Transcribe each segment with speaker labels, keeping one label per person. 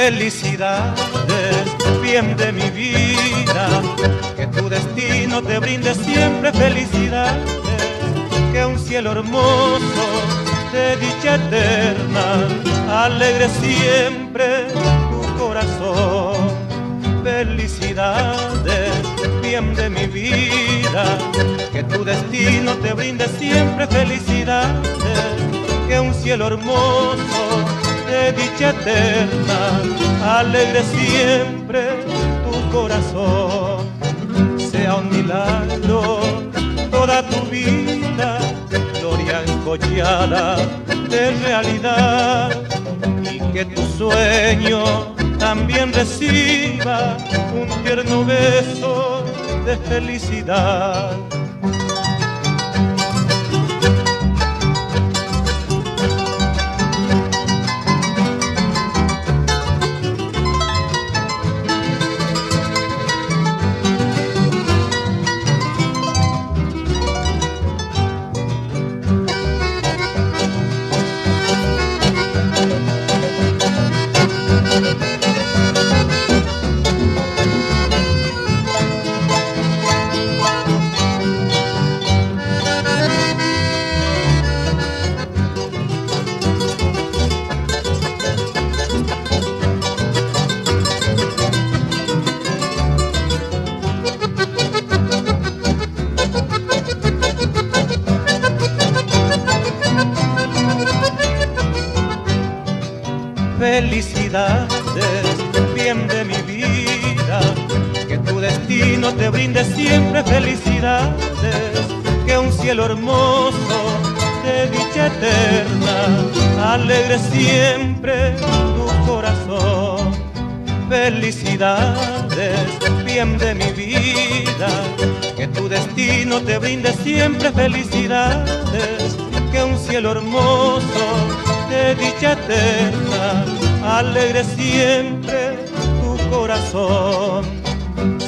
Speaker 1: Felicidades, bien de mi vida, que tu destino te brinde siempre felicidades, que un cielo hermoso de dicha eterna alegre siempre tu corazón. Felicidades, bien de mi vida, que tu destino te brinde siempre felicidades, que un cielo hermoso de dicha eterna alegre siempre tu corazón. Sea un milagro toda tu vida, gloria encollada de realidad, y que tu sueño también reciba un tierno beso de felicidad. Felicidades, bien de mi vida, que tu destino te brinde siempre felicidades, que un cielo hermoso de dicha eterna alegre siempre tu corazón. Felicidades, bien de mi vida, que tu destino te brinde siempre felicidades, que un cielo hermoso de dicha eterna alegre siempre tu corazón.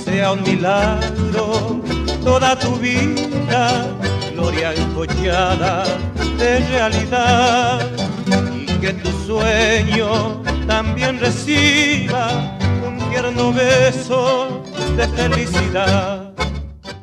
Speaker 1: Sea un milagro toda tu vida, gloria encollada de realidad, y que tu sueño también reciba un tierno beso de felicidad.